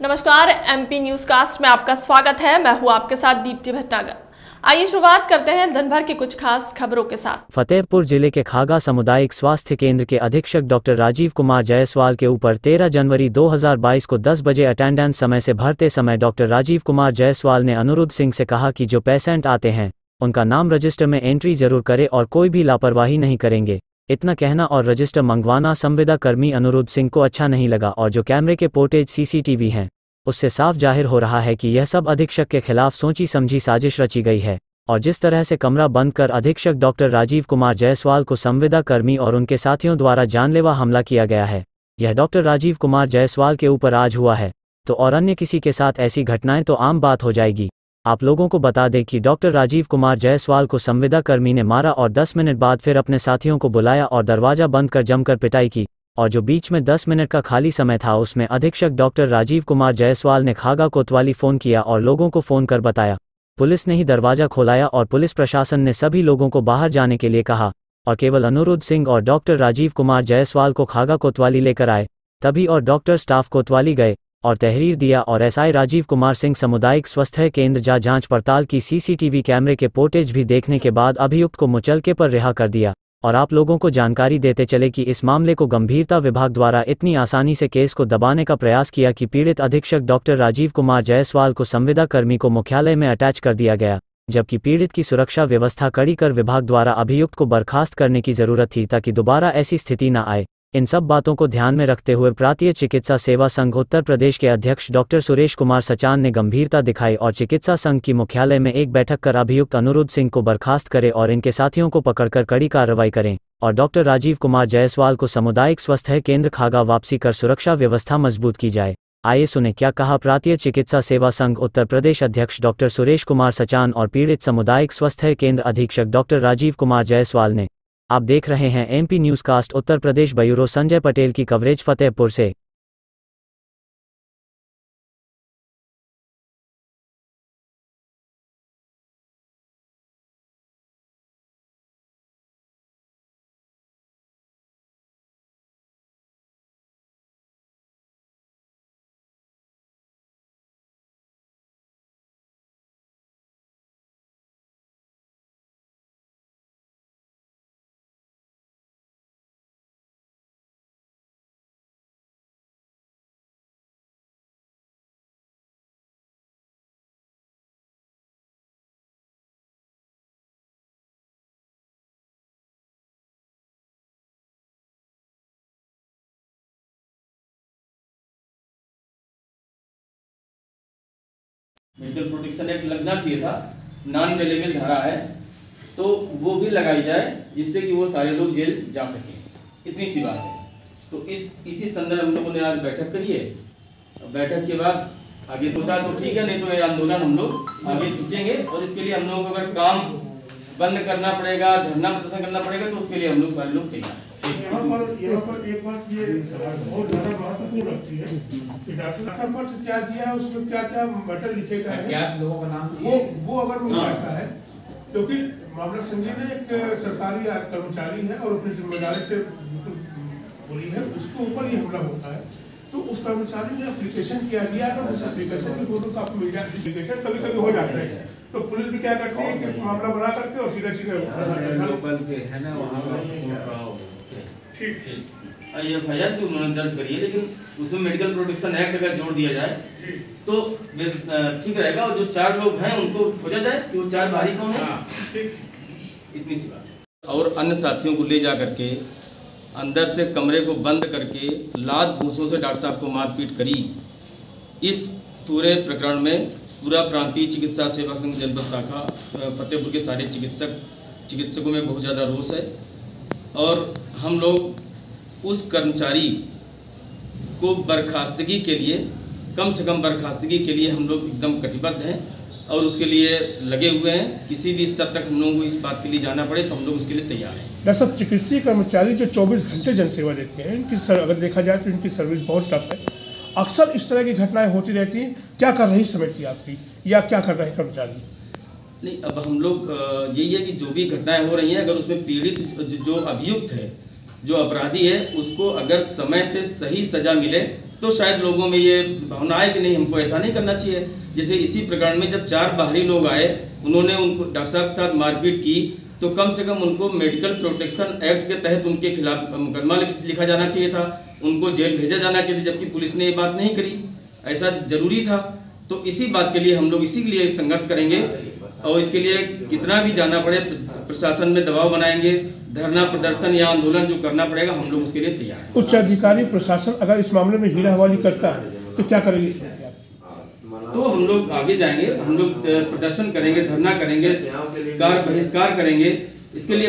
नमस्कार, MP news cast में आपका स्वागत है। मैं हूं आपके साथ दीप्ति भटनागर। आइए शुरुआत करते हैं दिन भर की कुछ खास खबरों के साथ। फतेहपुर जिले के खागा सामुदायिक स्वास्थ्य केंद्र के अधीक्षक डॉक्टर राजीव कुमार जायसवाल के ऊपर 13 जनवरी 2022 को 10 बजे अटेंडेंस समय से भरते समय डॉक्टर राजीव कुमार जायसवाल ने अनिरुद्ध सिंह से कहा कि जो पेशेंट आते हैं उनका नाम रजिस्टर में एंट्री जरूर करे और कोई भी लापरवाही नहीं करेंगे। इतना कहना और रजिस्टर मंगवाना संविदा कर्मी अनिरुद्ध सिंह को अच्छा नहीं लगा और जो कैमरे के फुटेज सीसीटीवी हैं उससे साफ जाहिर हो रहा है कि यह सब अधीक्षक के खिलाफ सोची समझी साजिश रची गई है। और जिस तरह से कमरा बंद कर अधीक्षक डॉक्टर राजीव कुमार जायसवाल को संविदा कर्मी और उनके साथियों द्वारा जानलेवा हमला किया गया है, यह डॉक्टर राजीव कुमार जायसवाल के ऊपर आज हुआ है तो और अन्य किसी के साथ ऐसी घटनाएं तो आम बात हो जाएगी। आप लोगों को बता दें कि डॉक्टर राजीव कुमार जायसवाल को संविदा कर्मी ने मारा और 10 मिनट बाद फिर अपने साथियों को बुलाया और दरवाजा बंद कर जमकर पिटाई की। और जो बीच में 10 मिनट का खाली समय था उसमें अधीक्षक डॉक्टर राजीव कुमार जायसवाल ने खागा कोतवाली फ़ोन किया और लोगों को फ़ोन कर बताया। पुलिस ने ही दरवाजा खोलाया और पुलिस प्रशासन ने सभी लोगों को बाहर जाने के लिए कहा और केवल अनिरुद्ध सिंह और डॉक्टर राजीव कुमार जायसवाल को खागा कोतवाली लेकर आए। तभी और डॉक्टर स्टाफ कोतवाली गए और तहरीर दिया और एसआई राजीव कुमार सिंह सामुदायिक स्वास्थ्य केंद्र जांच पड़ताल की सीसीटीवी कैमरे के फुटेज भी देखने के बाद अभियुक्त को मुचलके पर रिहा कर दिया। और आप लोगों को जानकारी देते चले कि इस मामले को गंभीरता विभाग द्वारा इतनी आसानी से केस को दबाने का प्रयास किया कि पीड़ित अधीक्षक डॉक्टर राजीव कुमार जायसवाल को संविदा कर्मी को मुख्यालय में अटैच कर दिया गया, जबकि पीड़ित की सुरक्षा व्यवस्था कड़ी कर विभाग द्वारा अभियुक्त को बर्खास्त करने की जरूरत थी ताकि दोबारा ऐसी स्थिति न आए। इन सब बातों को ध्यान में रखते हुए प्रांतीय चिकित्सा सेवा संघ उत्तर प्रदेश के अध्यक्ष डॉक्टर सुरेश कुमार सचान ने गंभीरता दिखाई और चिकित्सा संघ की मुख्यालय में एक बैठक कर अभियुक्त अनिरुद्ध सिंह को बर्खास्त करे और इनके साथियों को पकड़कर कड़ी कार्रवाई करें और डॉक्टर राजीव कुमार जायसवाल को सामुदायिक स्वास्थ्य केंद्र खागा वापसी कर सुरक्षा व्यवस्था मजबूत की जाए। आइए सुने क्या कहा प्रांतीय चिकित्सा सेवा संघ उत्तर प्रदेश अध्यक्ष डॉक्टर सुरेश कुमार सचान और पीड़ित सामुदायिक स्वास्थ्य केंद्र अधीक्षक डॉक्टर राजीव कुमार जायसवाल ने। आप देख रहे हैं MP news cast Uttar Pradesh. Bureau Sanjay Patel की कवरेज फतेहपुर से। मेडिकल प्रोटेक्शन एक्ट लगना चाहिए था, नॉन अवेलेबल धारा है तो वो भी लगाई जाए जिससे कि वो सारे लोग जेल जा सकें, इतनी सी बात है। तो इसी संदर्भ हम लोगों ने आज बैठक करी है। बैठक के बाद आगे होता तो ठीक है, नहीं तो ये आंदोलन हम लोग आगे खींचेंगे और इसके लिए हम लोगों को अगर काम बंद करना पड़ेगा, धरना प्रदर्शन करना पड़ेगा तो उसके लिए हम लोग सारे लोग तैयार हैं। यहाँ पर एक बात ये बहुत ज़्यादा महत्वपूर्ण लगती है कि डॉक्टर पत्र क्या दिया है, उसमें क्या क्या मैटर लिखे गए हैं, क्या लोगों का नाम वो अगर मिल जाता है, क्योंकि मामला संजीव ने एक सरकारी कर्मचारी है और अपनी जिम्मेदारी से बोली है, उसके ऊपर ही हमला होता है। तो उस कर्मचारी ने एप्लीकेशन किया दिया है, उस एप्लीकेशन की फोटो आपको मिल जाए। एप्लीकेशन कभी कभी हो जाता है तो पुलिस भी क्या करती है कि मामला बना करके और सीधा ठीक एफआईआर भी उन्होंने दर्ज करी है, लेकिन उसमें मेडिकल प्रोटेक्शन एक्ट अगर जोड़ दिया जाए तो ठीक रहेगा। और जो 4 लोग हैं उनको खोजा जाए कि वो 4 बाहरी कौन है, इतनी सी बात है। और अन्य साथियों को ले जा करके अंदर से कमरे को बंद करके लात घूंसों से डॉक्टर साहब को मारपीट करी। इस पूरे प्रकरण में पूरा प्रांतीय चिकित्सा सेवा संघ जनपद शाखा फतेहपुर के सारे चिकित्सकों में बहुत ज़्यादा रोष है और हम लोग उस कर्मचारी को बर्खास्तगी के लिए, कम से कम बर्खास्तगी के लिए हम लोग एकदम कटिबद्ध हैं और उसके लिए लगे हुए हैं। किसी भी स्तर तक हम लोगों को इस बात के लिए जाना पड़े तो हम लोग उसके लिए तैयार हैं। डॉक्टर साहब, चिकित्सीय कर्मचारी जो 24 घंटे जनसेवा देते हैं, इनकी अगर देखा जाए तो इनकी सर्विस बहुत टफ है। अक्सर इस तरह की घटनाएं होती रहती हैं। क्या कर रही समिति आपकी या क्या कर रहे हैं कर्मचारी? नहीं, अब हम लोग यही है कि जो भी घटनाएं हो रही हैं, अगर उसमें पीड़ित जो अभियुक्त है, जो अपराधी है, उसको अगर समय से सही सजा मिले तो शायद लोगों में ये भावना आए कि नहीं, हमको ऐसा नहीं करना चाहिए। जैसे इसी प्रकरण में जब 4 बाहरी लोग आए, उन्होंने उनको डॉक्टर साहब के साथ मारपीट की, तो कम से कम उनको मेडिकल प्रोटेक्शन एक्ट के तहत उनके खिलाफ मुकदमा लिखा जाना चाहिए था, उनको जेल भेजा जाना चाहिए था, जबकि पुलिस ने ये बात नहीं करी। ऐसा जरूरी था। तो इसी बात के लिए हम लोग इसी के लिए संघर्ष करेंगे और इसके लिए कितना भी जाना पड़े प्रशासन में दबाव बनाएंगे, धरना प्रदर्शन या आंदोलन जो करना पड़ेगा, हम लोग उसके लिए तैयार हैं। उच्च अधिकारी प्रशासन अगर इस मामले में हीरा हवाली करता है तो क्या करेंगे? तो हम लोग आगे जाएंगे, हम लोग प्रदर्शन करेंगे, धरना करेंगे, बहिष्कार करेंगे, इसके लिए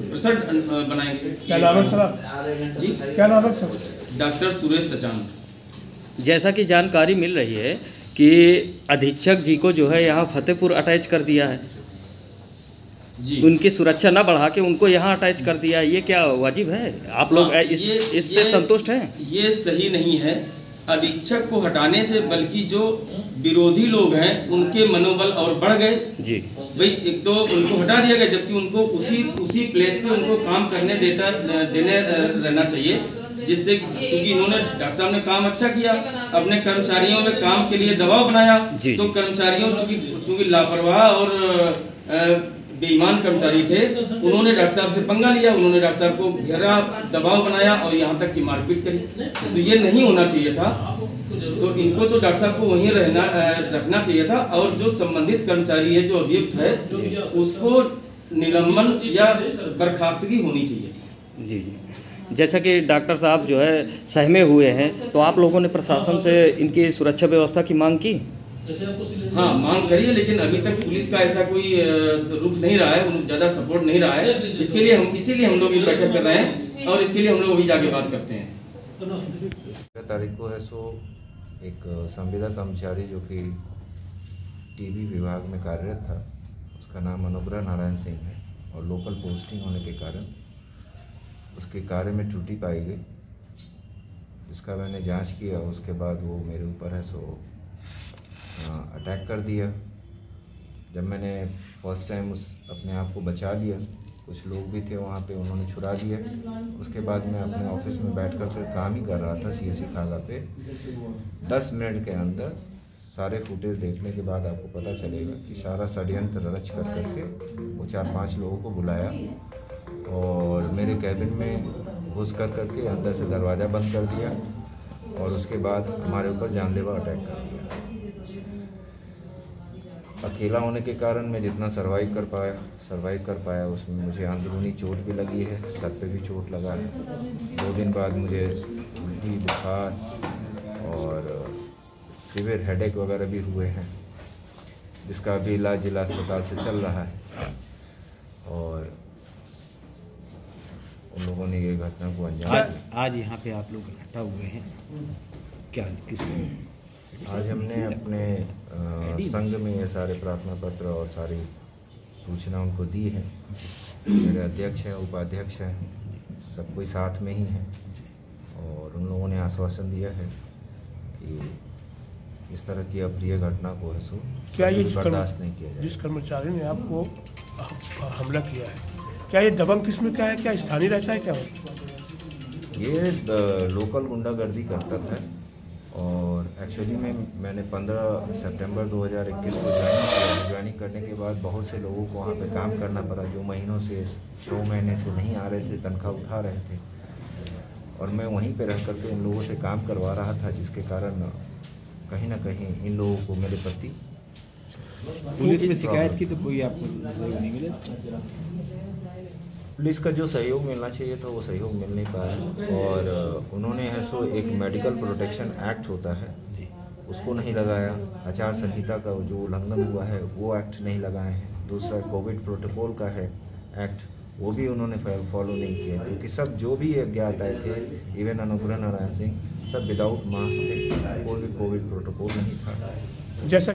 प्रसड बनाएंगे। क्या नाम है सर? जी, क्या नाम है सर? डॉक्टर सुरेश सचान। जैसा कि जानकारी मिल रही है कि अधीक्षक जी को जो है यहाँ फतेहपुर अटैच कर दिया है जी, उनकी सुरक्षा न बढ़ा के उनको यहाँ अटैच कर दिया है, ये क्या वाजिब है? आप लोग इससे संतुष्ट हैं? ये सही नहीं है अधीक्षक को हटाने से, बल्कि जो विरोधी लोग हैं उनके मनोबल और बढ़ गए जी। भाई, एक तो उनको हटा दिया गया, जबकि उनको उसी प्लेस पे उनको काम करने देने रहना चाहिए, जिससे क्योंकि इन्होंने डॉक्टर साहब ने काम अच्छा किया, अपने कर्मचारियों में काम के लिए दबाव बनाया, तो कर्मचारियों चूंकि लापरवाह और बेईमान कर्मचारी थे, उन्होंने डॉक्टर साहब से पंगा लिया, उन्होंने डॉक्टर साहब को घेरा, दबाव बनाया और यहाँ तक कि मारपीट करी। तो ये नहीं होना चाहिए था। तो इनको तो डॉक्टर साहब को वहीं रखना चाहिए था, और जो संबंधित कर्मचारी है, जो अभियुक्त है, उसको निलंबन या बर्खास्तगी होनी चाहिए थी। जी, जैसा कि डॉक्टर साहब जो है सहमे हुए हैं, तो आप लोगों ने प्रशासन से इनकी सुरक्षा व्यवस्था की मांग की? हाँ, मांग करी है, लेकिन अभी तक पुलिस का ऐसा कोई रुख नहीं रहा है, ज़्यादा सपोर्ट नहीं रहा है। इसीलिए हम लोग ये बैठक कर रहे हैं और इसके लिए हम लोग अभी जाके बात करते हैं। तारीख को है सो एक संविदा कर्मचारी जो कि टीबी विभाग में कार्यरत था, उसका नाम अनुग्रह नारायण सिंह है, और लोकल पोस्टिंग होने के कारण उसके कार्य में त्रुटि पाई गई, जिसका मैंने जांच किया। उसके बाद वो मेरे ऊपर है सो अटैक कर दिया। जब मैंने फर्स्ट टाइम अपने आप को बचा लिया, कुछ लोग भी थे वहाँ पे, उन्होंने छुड़ा दिया। उसके बाद मैं अपने ऑफिस में बैठकर फिर काम ही कर रहा था सीएससी खागा पे। 10 मिनट के अंदर सारे फुटेज देखने के बाद आपको पता चलेगा कि सारा षड्यंत्र रच कर करके वो 4-5 लोगों को बुलाया और मेरे कैबिन में घुस कर करके अंदर से दरवाज़ा बंद कर दिया, और उसके बाद हमारे ऊपर जानलेवा अटैक कर दिया। अकेला होने के कारण मैं जितना सर्वाइव कर पाया उसमें मुझे अंदरूनी चोट भी लगी है, सर पे भी चोट लगा है। 2 दिन बाद मुझे उल्टी, बुखार और सीवियर हेडेक वगैरह भी हुए हैं, जिसका अभी इलाज जिला अस्पताल से चल रहा है। और उन लोगों ने ये घटना को अंजाम। आज यहाँ पे आप लोग इकट्ठा हुए हैं, क्या आज हमने अपने संघ में ये सारे प्रार्थना पत्र और सारी सूचना उनको दी है। मेरे अध्यक्ष हैं, उपाध्यक्ष हैं, सब कोई साथ में ही है, और उन लोगों ने आश्वासन दिया है कि इस तरह की अप्रिय घटना को है सो क्या ये बर्दाश्त नहीं किया जाए। जिस कर्मचारी ने आपको हमला किया है, क्या ये दबंग किस्म का है? क्या स्थानीय रहता है? क्या ये लोकल गुंडागर्दी करता था, और एक्चुअली मैंने 15 सितंबर 2021 को ज्वाइनिंग करने के बाद बहुत से लोगों को वहाँ पे काम करना पड़ा, जो महीनों से 6 महीने से नहीं आ रहे थे, तनख्वाह उठा रहे थे, और मैं वहीं पे रह करके उन लोगों से काम करवा रहा था, जिसके कारण कहीं ना कहीं इन लोगों को मेरे प्रति पुलिस में शिकायत की तो कोई आपको सहयोग नहीं मिला? पुलिस का जो सहयोग मिलना चाहिए था वो सहयोग मिल नहीं पाया, और उन्होंने है सो एक मेडिकल प्रोटेक्शन एक्ट होता है उसको नहीं लगाया, आचार संहिता का जो उल्लंघन हुआ है वो एक्ट नहीं लगाए हैं, दूसरा कोविड प्रोटोकॉल का है एक्ट, वो भी उन्होंने फॉलो नहीं किया, क्योंकि सब जो भी अज्ञात आए थे, इवन अनुग्रह नारायण सिंह, सब विदाउट मास्क थे, कोई भी कोविड प्रोटोकॉल नहीं था। जैसा